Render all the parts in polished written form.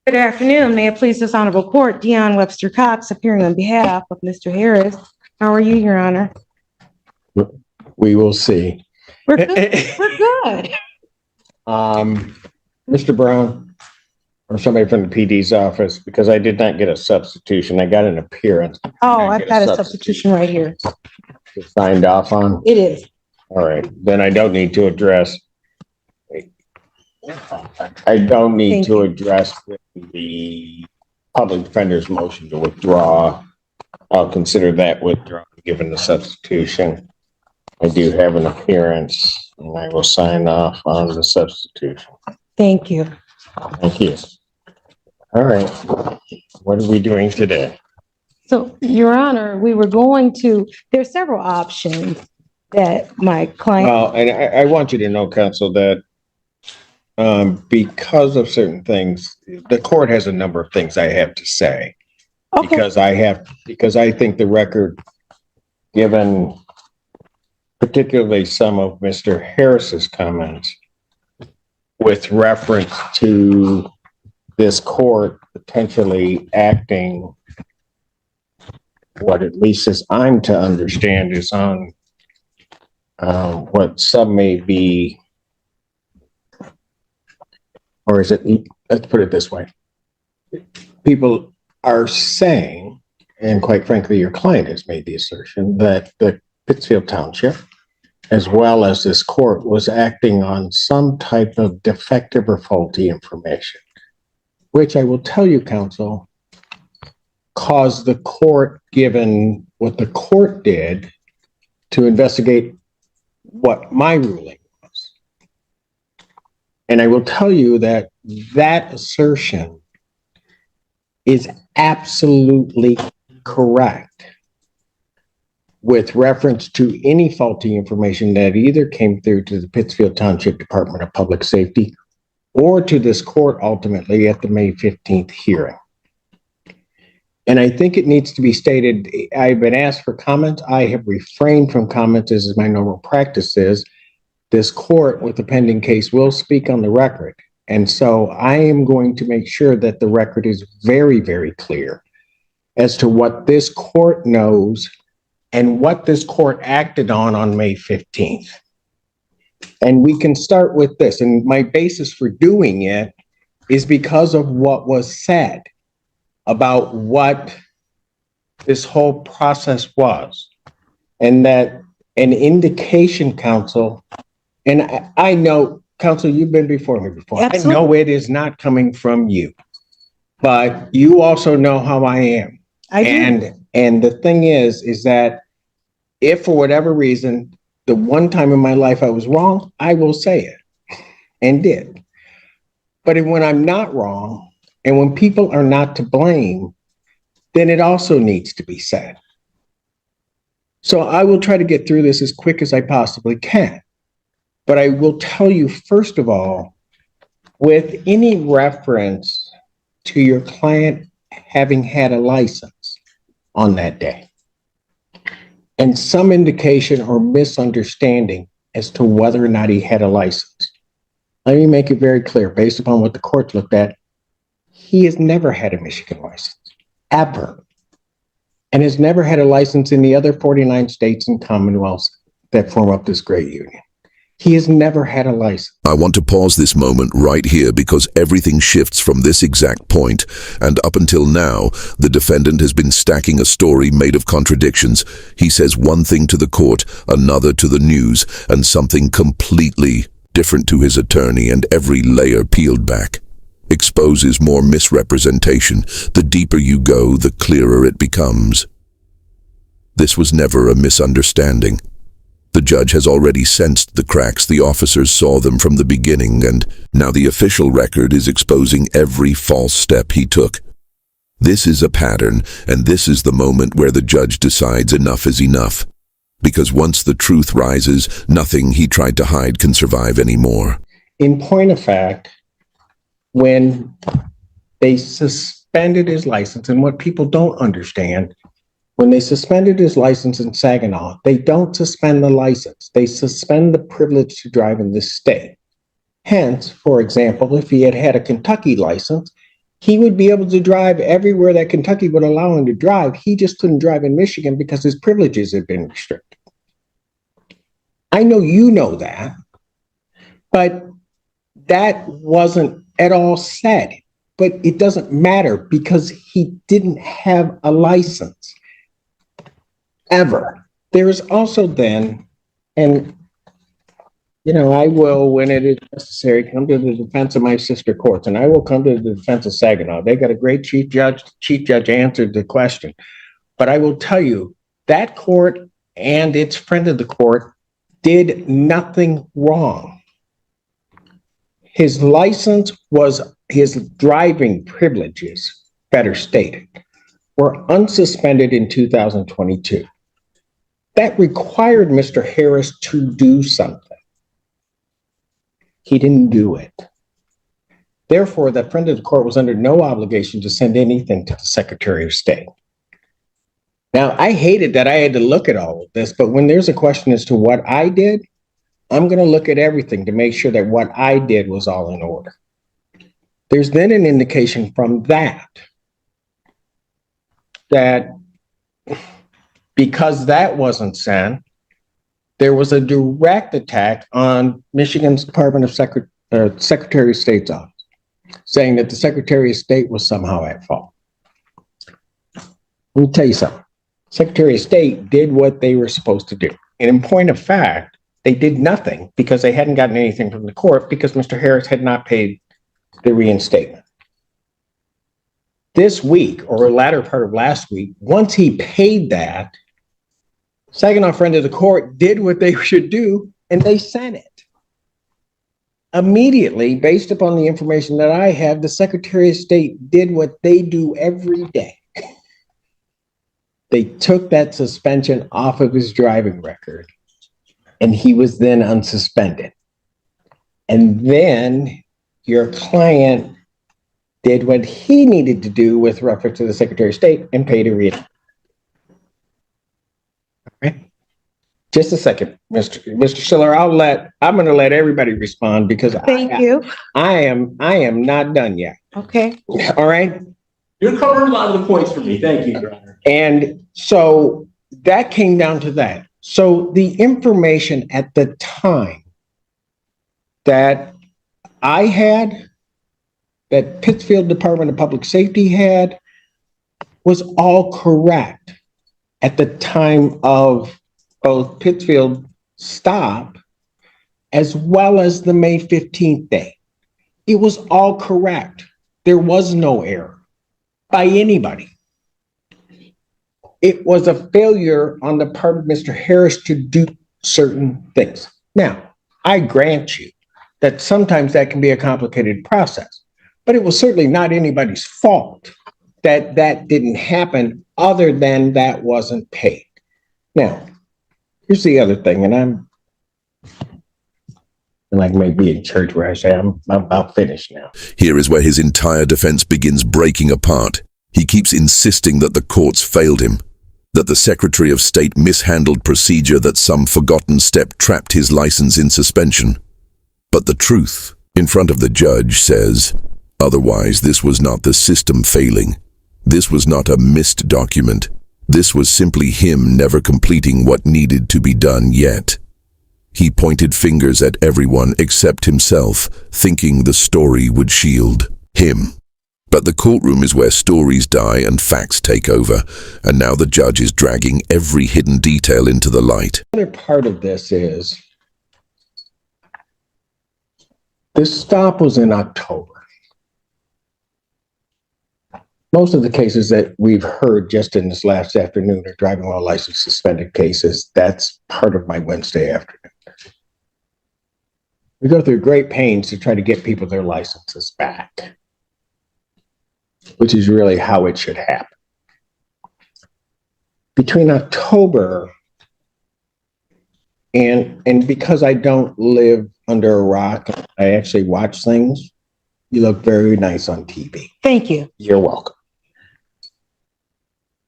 Good afternoon. May it please this honorable court, Dion Webster Cox appearing on behalf of Mr. Harris. How are you, Your Honor? We will see. We're good. We're good. Mr. Brown, or somebody from the PD's office, because I did not get a substitution. I got an appearance. Oh, I've got a substitution right here. It's signed off on? It is. All right, then I don't need to address. I don't need to address the public defender's motion to withdraw. I'll consider that withdrawn given the substitution. I do have an appearance and I will sign off on the substitution. Thank you. Thank you. All right. What are we doing today? So, Your Honor, we were going to, there's several options that my client. Well, and I want you to know, counsel, that because of certain things, the court has a number of things I have to say. Okay. Because I think the record, given particularly some of Mr. Harris's comments with reference to this court potentially acting what at least as I'm to understand is on what some may be, or is it, let's put it this way. People are saying, and quite frankly, your client has made the assertion that the Pittsfield Township, as well as this court, was acting on some type of defective or faulty information, which I will tell you, counsel, caused the court, given what the court did, to investigate what my ruling was. And I will tell you that that assertion is absolutely correct with reference to any faulty information that either came through to the Pittsfield Township Department of Public Safety or to this court ultimately at the May 15th hearing. And I think it needs to be stated, I've been asked for comments. I have refrained from comments as my normal practice is. This court with the pending case will speak on the record. And so I am going to make sure that the record is very, very clear as to what this court knows and what this court acted on May 15th. And we can start with this. And my basis for doing it is because of what was said about what this whole process was. And that an indication, counsel, and I know, counsel, you've been before me before. Absolutely. I know it is not coming from you, but you also know how I am. I do. And the thing is that if for whatever reason, the one time in my life I was wrong, I will say it and did. But when I'm not wrong, and when people are not to blame, then it also needs to be said. So I will try to get through this as quick as I possibly can. But I will tell you, first of all, with any reference to your client having had a license on that day, and some indication or misunderstanding as to whether or not he had a license, let me make it very clear, based upon what the court looked at, he has never had a Michigan license, ever, and has never had a license in the other 49 states and commonwealths that form up this great union. He has never had a license. I want to pause this moment right here because everything shifts from this exact point, and up until now, the defendant has been stacking a story made of contradictions. He says one thing to the court, another to the news, and something completely different to his attorney, and every layer peeled back exposes more misrepresentation. The deeper you go, the clearer it becomes. This was never a misunderstanding. The judge has already sensed the cracks. The officers saw them from the beginning, and now the official record is exposing every false step he took. This is a pattern, and this is the moment where the judge decides enough is enough. Because once the truth rises, nothing he tried to hide can survive anymore. In point of fact, when they suspended his license, and what people don't understand, when they suspended his license in Saginaw, they don't suspend the license. They suspend the privilege to drive in this state. Hence, for example, if he had had a Kentucky license, He would be able to drive everywhere that Kentucky would allow him to drive. He just couldn't drive in Michigan because his privileges had been restricted. I know you know that, but that wasn't at all said. But it doesn't matter because he didn't have a license ever. There is also then, and I will, when it is necessary, come to the defense of my sister courts, and I will come to the defense of Saginaw. They got a great chief judge. Chief judge answered the question. But I will tell you, that court and its friend of the court did nothing wrong. His license was, his driving privileges, better stated, were unsuspended in 2022. That required Mr. Harris to do something. He didn't do it. Therefore, the friend of the court was under no obligation to send anything to the Secretary of State. Now, I hated that I had to look at all of this, but when there's a question as to what I did, I'm going to look at everything to make sure that what I did was all in order. There's then an indication from that because that wasn't sent, there was a direct attack on Michigan's Department of Secretary of State's office, saying that the Secretary of State was somehow at fault. Let me tell you something. Secretary of State did what they were supposed to do. And in point of fact, they did nothing because they hadn't gotten anything from the court because Mr. Harris had not paid the reinstatement. This week, or the latter part of last week, once he paid that, Saginaw friend of the court did what they should do, and they sent it. Immediately, based upon the information that I have, the Secretary of State did what they do every day. They took that suspension off of his driving record, and he was then unsuspended. And then your client did what he needed to do with reference to the Secretary of State and paid a reinstatement. Right. Just a second, Mr. Schiller. I'm going to let everybody respond because Thank you. I am not done yet. Okay. All right. You're covering a lot of the points for me. Thank you, Your Honor. And so that came down to that. So the information at the time that I had, that Pittsfield Department of Public Safety had, was all correct at the time of both Pittsfield stop as well as the May 15th day. It was all correct. There was no error by anybody. It was a failure on the part of Mr. Harris to do certain things. Now, I grant you that sometimes that can be a complicated process, but it was certainly not anybody's fault that that didn't happen other than that wasn't paid. Now, here's the other thing, and I'm like maybe in church where I say I'm about finished now. Here is where his entire defense begins breaking apart. He keeps insisting that the courts failed him, that the Secretary of State mishandled procedure, that some forgotten step trapped his license in suspension. But the truth, in front of the judge, says, otherwise this was not the system failing. This was not a missed document. This was simply him never completing what needed to be done yet. He pointed fingers at everyone except himself, thinking the story would shield him. But the courtroom is where stories die and facts take over, and now the judge is dragging every hidden detail into the light. The other part of this is, this stop was in October. Most of the cases that we've heard just in this last afternoon are driving while license suspended cases. That's part of my Wednesday afternoon. We go through great pains to try to get people their licenses back, which is really how it should happen. Between October and because I don't live under a rock, I actually watch things. You look very nice on TV. Thank you. You're welcome.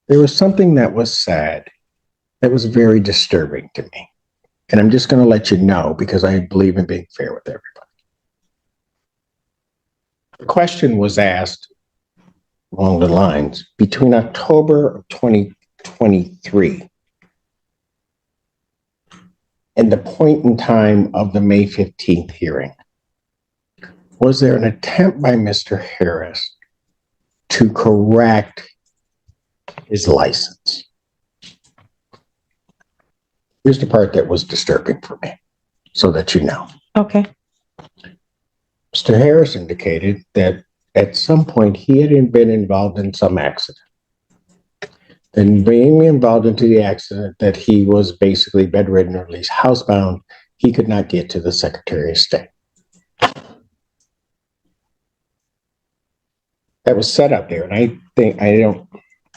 There was something that was said that was very disturbing to me. And I'm just going to let you know because I believe in being fair with everybody. The question was asked, along the lines between October of 2023 and the point in time of the May 15th hearing? Was there an attempt by Mr. Harris to correct his license? Here's the part that was disturbing for me, so that you know. Okay. Mr. Harris indicated that at some point he had been involved in some accident. Then being involved into the accident, that he was basically bedridden or at least housebound, he could not get to the Secretary of State. That was set up there, and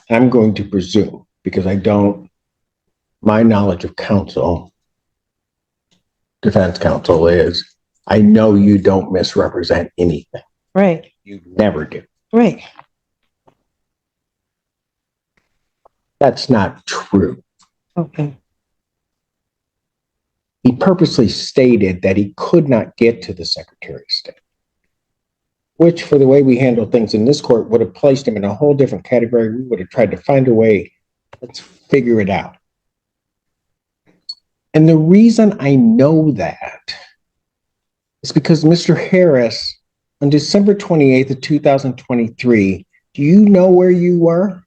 I'm going to presume, because my knowledge of counsel, defense counsel is, I know you don't misrepresent anything. Right. You never do. Right. That's not true. Okay. He purposely stated that he could not get to the Secretary of State, which, for the way we handle things in this court, would have placed him in a whole different category. We would have tried to find a way. Let's figure it out. And the reason I know that is because Mr. Harris, on December 28th of 2023, do you know where you were?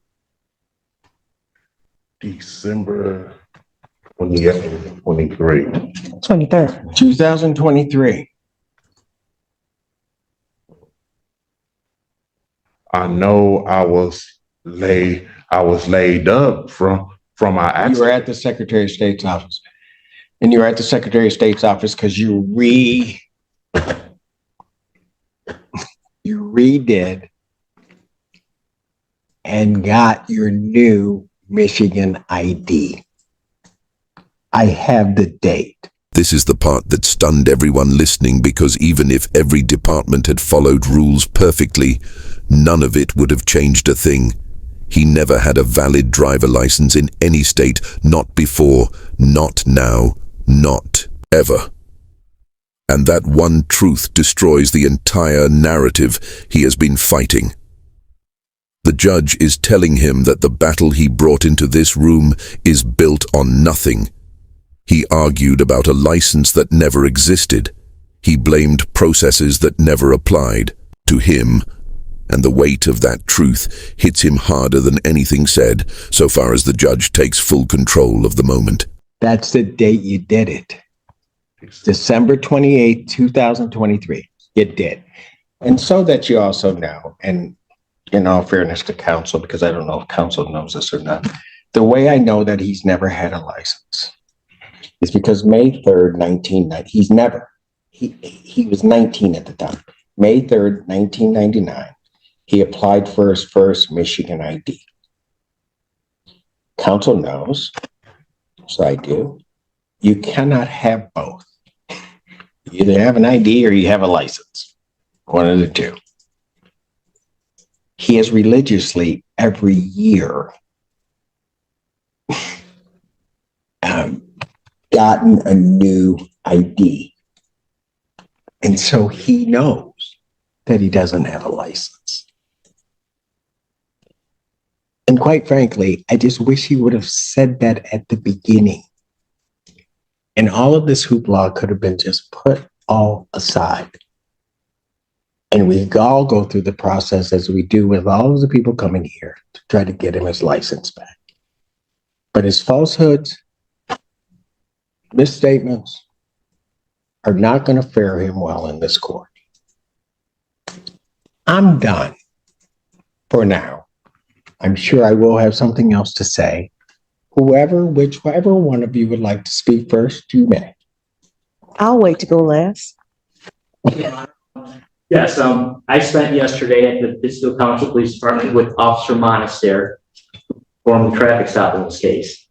December 28th, 23. 23rd. 2023. I know I was laid up from my You were accident. at the Secretary of State's office. And you were at the Secretary of State's office because you redid and got your new Michigan ID. I have the date. This is the part that stunned everyone listening, because even if every department had followed rules perfectly, none of it would have changed a thing. He never had a valid driver license in any state, not before, not now, not ever. And that one truth destroys the entire narrative he has been fighting. The judge is telling him that the battle he brought into this room is built on nothing. He argued about a license that never existed. He blamed processes that never applied to him, and the weight of that truth hits him harder than anything said, so far as the judge takes full control of the moment. That's the date you did it. December 28th, 2023. You did. And so that you also know, and in all fairness to counsel, because I don't know if counsel knows this or not, the way I know that he's never had a license is because May 3rd, 1990, he was 19 at the time. May 3rd, 1999, he applied for his first Michigan ID. Counsel knows, so I do, you cannot have both. You either have an ID or you have a license. One of the two. He has religiously every year gotten a new ID. And so he knows that he doesn't have a license. And quite frankly, I just wish he would have said that at the beginning. And all of this hoopla could have been just put all aside. And we all go through the process as we do with all of the people coming here to try to get him his license back. But his falsehoods, misstatements are not going to fare him well in this court. I'm done for now. I'm sure I will have something else to say. Whichever one of you would like to speak first, you may. I'll wait to go last. Yes, I spent yesterday at the Pittsfield Township Police Department with Officer Monaster performing the traffic stop in this case.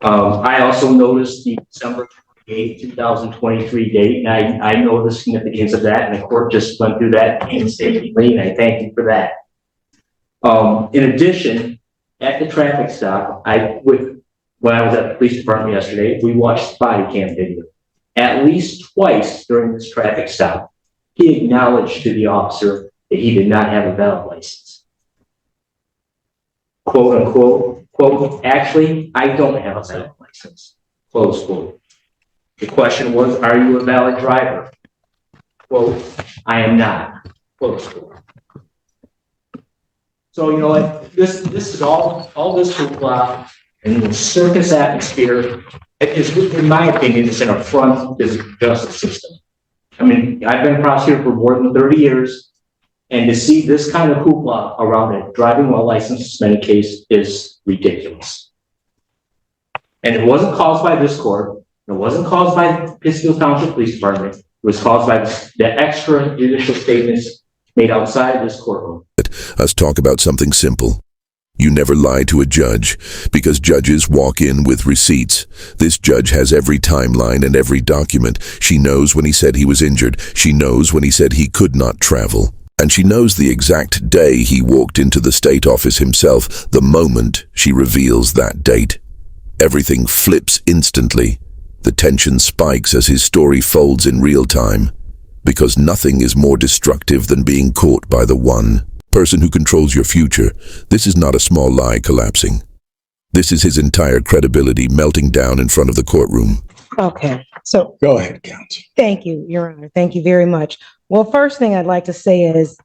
I also noticed the December 28th, 2023 date, and I know the significance of that, and the court just went through that painstakingly, and I thank you for that. In addition, at the traffic stop, when I was at the police department yesterday, we watched body cam video. At least twice during this traffic stop, he acknowledged to the officer that he did not have a valid license. quote unquote, quote, actually, I don't have a valid license, close quote. The question was, are you a valid driver? Quote, I am not, close quote. So, you know, like, this is all this hoopla and the circus atmosphere is, in my opinion, is an affront to the justice system. I mean, I've been a prosecutor for more than 30 years, and to see this kind of hoopla around a driving while license suspended case is ridiculous. And it wasn't caused by this court. It wasn't caused by the Pittsfield Township Police Department. It was caused by the extra judicial statements made outside this courtroom. Us talk about something simple. You never lie to a judge, because judges walk in with receipts. This judge has every timeline and every document. She knows when he said he was injured. She knows when he said he could not travel. And she knows the exact day he walked into the state office himself, the moment she reveals that date. Everything flips instantly. The tension spikes as his story folds in real time, because nothing is more destructive than being caught by the one person who controls your future. This is not a small lie collapsing. This is his entire credibility melting down in front of the courtroom. Okay, so Go ahead, counsel. thank you, Your Honor. Thank you very much. Well, first thing I'd like to say is,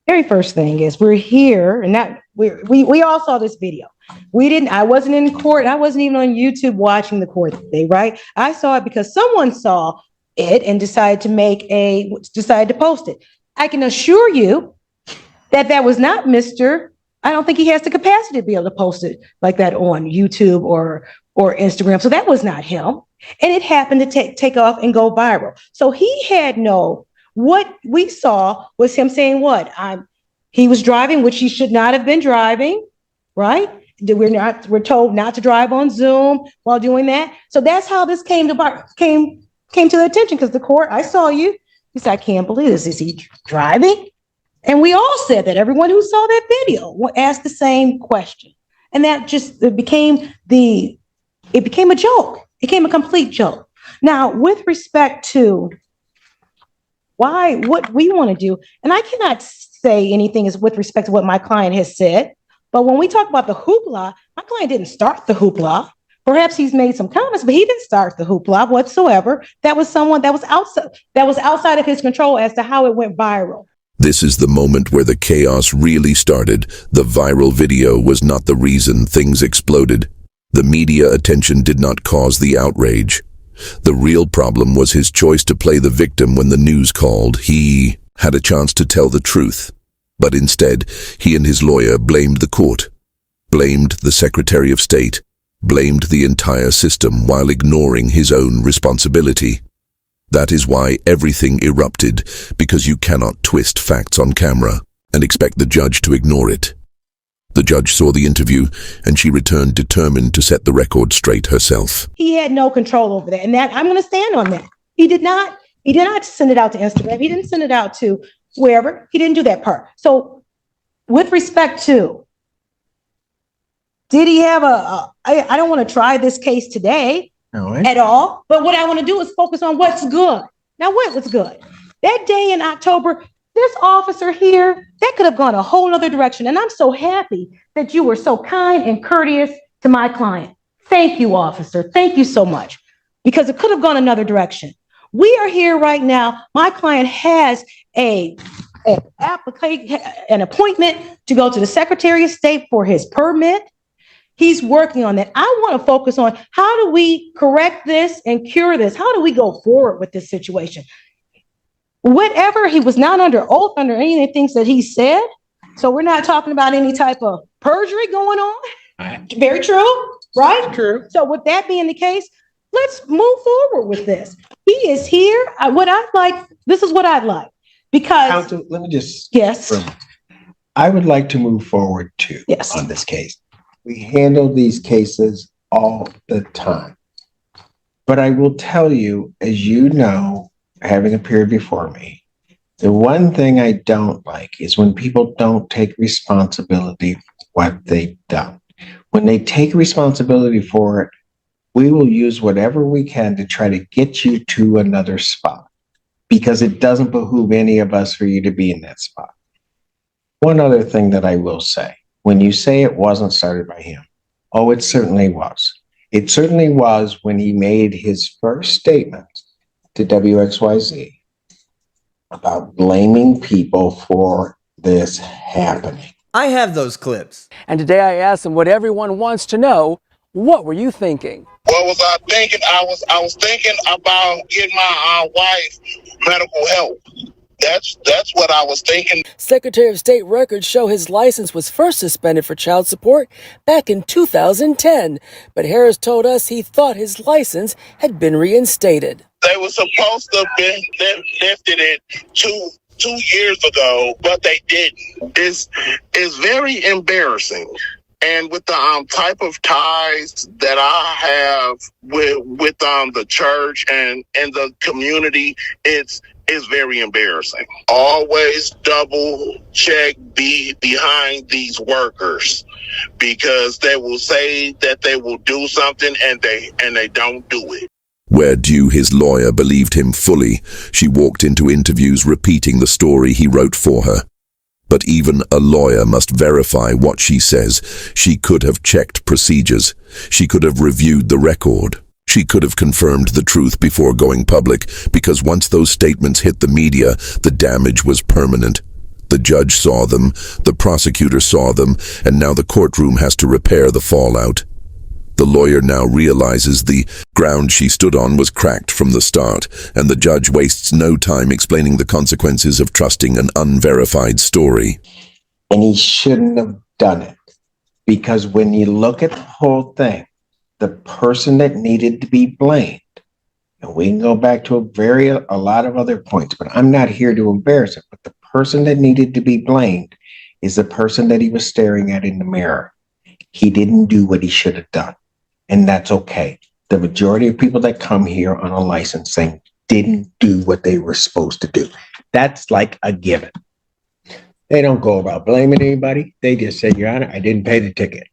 very first thing is we're here and that we all saw this video. I wasn't in court. I wasn't even on YouTube watching the court today, right? I saw it because someone saw it and decided to post it. I can assure you that was not Mr. I don't think he has the capacity to be able to post it like that on YouTube or Instagram. So that was not him. And it happened to take off and go viral. So he had what we saw was him saying he was driving, which he should not have been driving, right? We're told not to drive on Zoom while doing that. So that's how this came to the attention, because the court, I saw you. He said, I can't believe this. Is he driving? And we all said that. Everyone who saw that video asked the same question. And that just it became a joke. It became a complete joke. Now, with respect to what we want to do, and I cannot say anything is with respect to what my client has said, but when we talk about the hoopla, my client didn't start the hoopla. Perhaps he's made some comments, but he didn't start the hoopla whatsoever. That was someone that was outside of his control as to how it went viral. This is the moment where the chaos really started. The viral video was not the reason things exploded. The media attention did not cause the outrage. The real problem was his choice to play the victim when the news called. He had a chance to tell the truth, but instead, he and his lawyer blamed the court, blamed the Secretary of State, blamed the entire system while ignoring his own responsibility. That is why everything erupted, because you cannot twist facts on camera and expect the judge to ignore it. The judge saw the interview, and she returned determined to set the record straight herself. He had no control over that, and that I'm going to stand on that. He did not send it out to Instagram. He didn't send it out to wherever. He didn't do that part. So with respect to, did he have I don't want to try this case today at all, but what I want to do is focus on what's good. Now, what was good? That day in October, this officer here, that could have gone a whole other direction. And I'm so happy that you were so kind and courteous to my client. Thank you, officer. Thank you so much, because it could have gone another direction. We are here right now. My client has an appointment to go to the Secretary of State for his permit. He's working on that. I want to focus on how do we correct this and cure this? How do we go forward with this situation? Whatever, he was not under oath under any of the things that he said. So we're not talking about any type of perjury going on. Very true, right? True. So with that being the case, let's move forward with this. He is here. This is what I'd like. Because Counsel, let me just. yes, I would like to move forward too yes, on this case. We handle these cases all the time. But I will tell you, as you know, having appeared before me, the one thing I don't like is when people don't take responsibility for what they've done. When they take responsibility for it, we will use whatever we can to try to get you to another spot, because it doesn't behoove any of us for you to be in that spot. One other thing that I will say, when you say it wasn't started by him, oh, it certainly was. It certainly was when he made his first statement to WXYZ about blaming people for this happening. I have those clips. And today I asked him what everyone wants to know. What were you thinking? What was I thinking? I was thinking about getting my wife medical help. That's what I was thinking. Secretary of State records show his license was first suspended for child support back in 2010. But Harris told us he thought his license had been reinstated. They were supposed to have been lifted it two years ago, but they didn't. It's very embarrassing. And with the type of ties that I have with the church and the community, it's very embarrassing. Always double check behind these workers, because they will say that they will do something and they don't do it. Where Dew, his lawyer, believed him fully, she walked into interviews repeating the story he wrote for her. But even a lawyer must verify what she says. She could have checked procedures. She could have reviewed the record. She could have confirmed the truth before going public, because once those statements hit the media, the damage was permanent. The judge saw them, the prosecutor saw them, and now the courtroom has to repair the fallout. The lawyer now realizes the ground she stood on was cracked from the start, and the judge wastes no time explaining the consequences of trusting an unverified story. And he shouldn't have done it, because when you look at the whole thing, the person that needed to be blamed, and we can go back to a lot of other points, but I'm not here to embarrass it, but the person that needed to be blamed is the person that he was staring at in the mirror. He didn't do what he should have done. And that's okay. The majority of people that come here on a licensing didn't do what they were supposed to do. That's like a given. They don't go about blaming anybody. They just say, Your Honor, I didn't pay the ticket.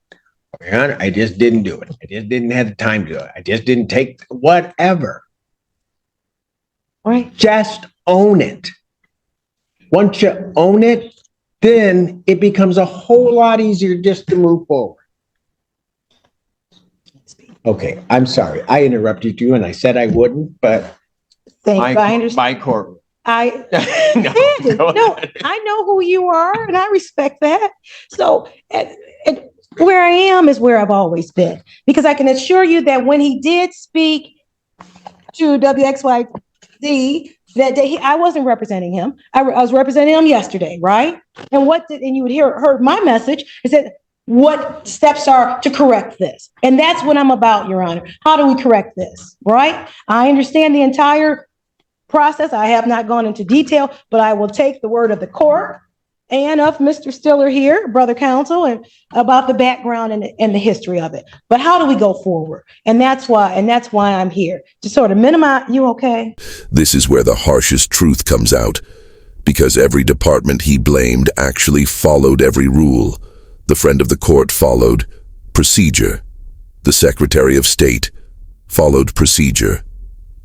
Your Honor, I just didn't do it. I just didn't have the time to do it. I just didn't take whatever. Right. Just own it. Once you own it, then it becomes a whole lot easier just to move forward. Okay, I'm sorry. I interrupted you and I said I wouldn't, but I understand. my court. I No, no, I know who you are and I respect that. So where I am is where I've always been, because I can assure you that when he did speak to WXYZ that day, I wasn't representing him. I was representing him yesterday, right? And you would heard my message is that what steps are to correct this. And that's what I'm about, Your Honor. How do we correct this, right? I understand the entire process. I have not gone into detail, but I will take the word of the court and of Mr. Stiller here, brother counsel, and about the background and the history of it. But how do we go forward? And that's why I'm here, to sort of minimize. You okay? This is where the harshest truth comes out, because every department he blamed actually followed every rule. The friend of the court followed procedure. The Secretary of State followed procedure.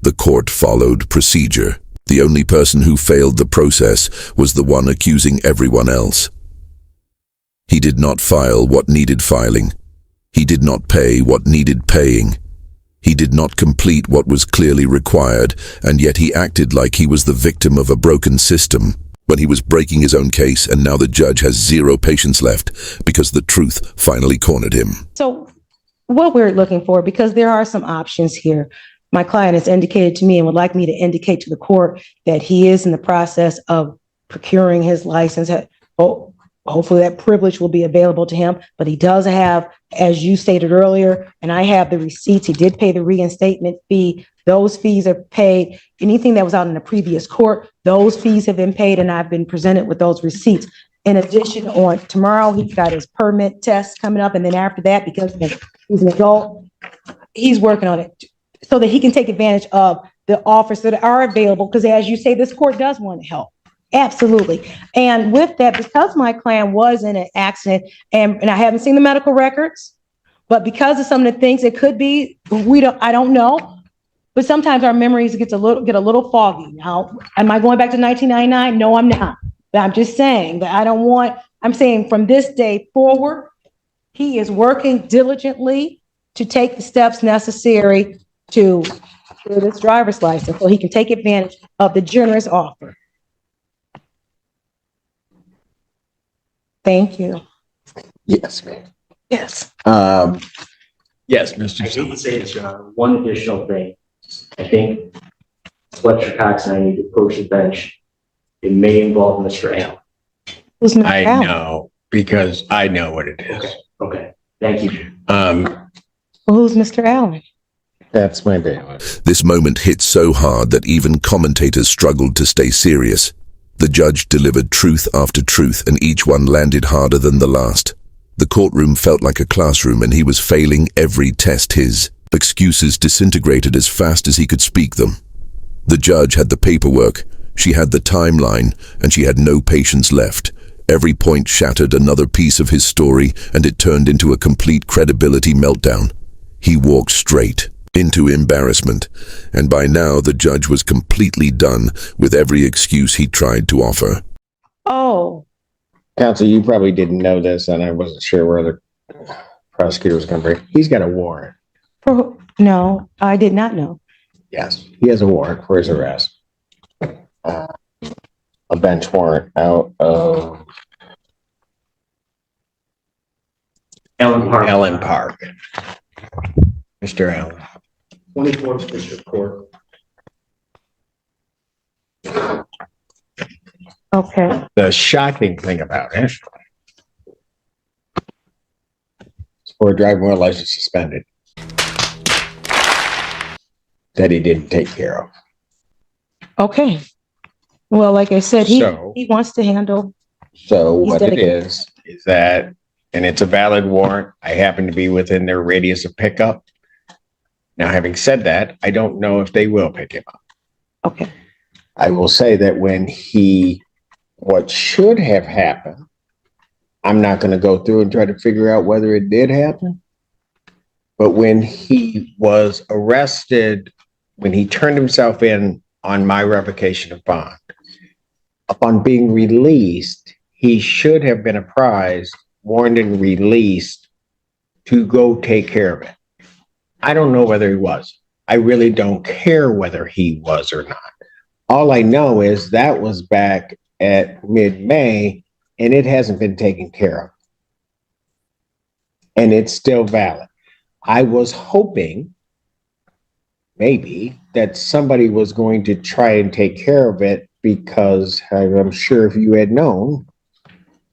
The court followed procedure. The only person who failed the process was the one accusing everyone else. He did not file what needed filing. He did not pay what needed paying. He did not complete what was clearly required, and yet he acted like he was the victim of a broken system, when he was breaking his own case, and now the judge has zero patience left because the truth finally cornered him. So what we're looking for, because there are some options here. My client has indicated to me and would like me to indicate to the court that he is in the process of procuring his license. Hopefully that privilege will be available to him, but he does have, as you stated earlier, and I have the receipts, he did pay the reinstatement fee. Those fees are paid. Anything that was out in the previous court, those fees have been paid, and I've been presented with those receipts. In addition, on tomorrow, he's got his permit test coming up, and then after that, because he's an adult, he's working on it so that he can take advantage of the offers that are available, because as you say, this court does want to help. Absolutely. And with that, because my client was in an accident, and I haven't seen the medical records, but because of some of the things it could be, I don't know. But sometimes our memories get a little foggy. Now, am I going back to 1999? No, I'm not. But I'm just saying that I'm saying from this day forward, he is working diligently to take the steps necessary to get his driver's license so he can take advantage of the generous offer. Thank you. Yes, ma'am. Yes. Yes, I Mr. hate to Summers. say this, Your Honor, one additional thing. I think Fletcher Cox and I need to approach the bench. It may involve Mr. Allen. Who's Mr. I Allen? know, because I know what it is. Okay, thank you. Well, who's Mr. Allen? That's my bailiff. This moment hit so hard that even commentators struggled to stay serious. The judge delivered truth after truth, and each one landed harder than the last. The courtroom felt like a classroom, and he was failing every test. His excuses disintegrated as fast as he could speak them. The judge had the paperwork, she had the timeline, and she had no patience left. Every point shattered another piece of his story, and it turned into a complete credibility meltdown. He walked straight into embarrassment, and by now the judge was completely done with every excuse he tried to offer. Oh, Counsel, you probably didn't know this, and I wasn't sure where the prosecutor was going to bring. He's got a warrant. no, I did not know. Yes, he has a warrant for his arrest. A bench warrant out of Allen Park. Park. Mr. Allen. 24th District Court. Okay. The shocking thing about it is for a driving while license suspended that he didn't take care of. Okay. Well, like I said, So- he wants to handle. So He's what it dedicated. is that, and it's a valid warrant, I happen to be within their radius of pickup. Now, having said that, I don't know if they will pick him up. Okay. I will say that what should have happened, I'm not going to go through and try to figure out whether it did happen. But when he was arrested, when he turned himself in on my revocation of bond, upon being released, he should have been apprised, warned, and released to go take care of it. I don't know whether he was. I really don't care whether he was or not. All I know is that was back at mid-May, and it hasn't been taken care of. And it's still valid. I was hoping maybe that somebody was going to try and take care of it, because I'm sure if you had known,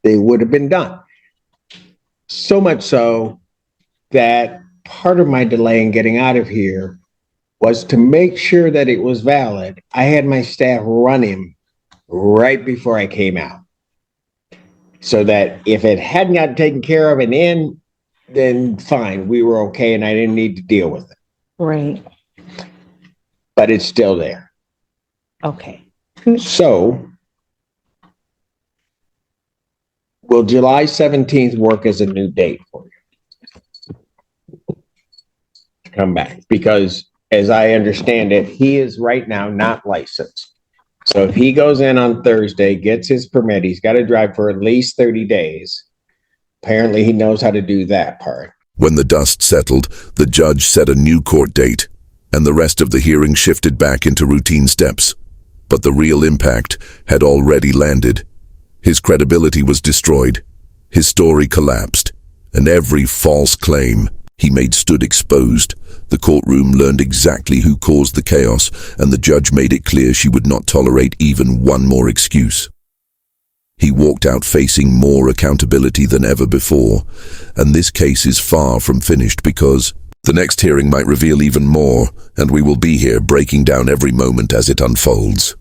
they would have been done. So much so that part of my delay in getting out of here was to make sure that it was valid. I had my staff run him right before I came out, so that if it hadn't gotten taken care of and in, then fine, we were okay and I didn't need to deal with it. Right. But it's still there. Okay. So will July 17th work as a new date for you to come back? Because as I understand it, he is right now not licensed. So if he goes in on Thursday, gets his permit, he's got to drive for at least 30 days. Apparently he knows how to do that part. When the dust settled, the judge set a new court date, and the rest of the hearing shifted back into routine steps. But the real impact had already landed. His credibility was destroyed, his story collapsed, and every false claim he made stood exposed. The courtroom learned exactly who caused the chaos, and the judge made it clear she would not tolerate even one more excuse. He walked out facing more accountability than ever before, and this case is far from finished, because the next hearing might reveal even more, and we will be here breaking down every moment as it unfolds.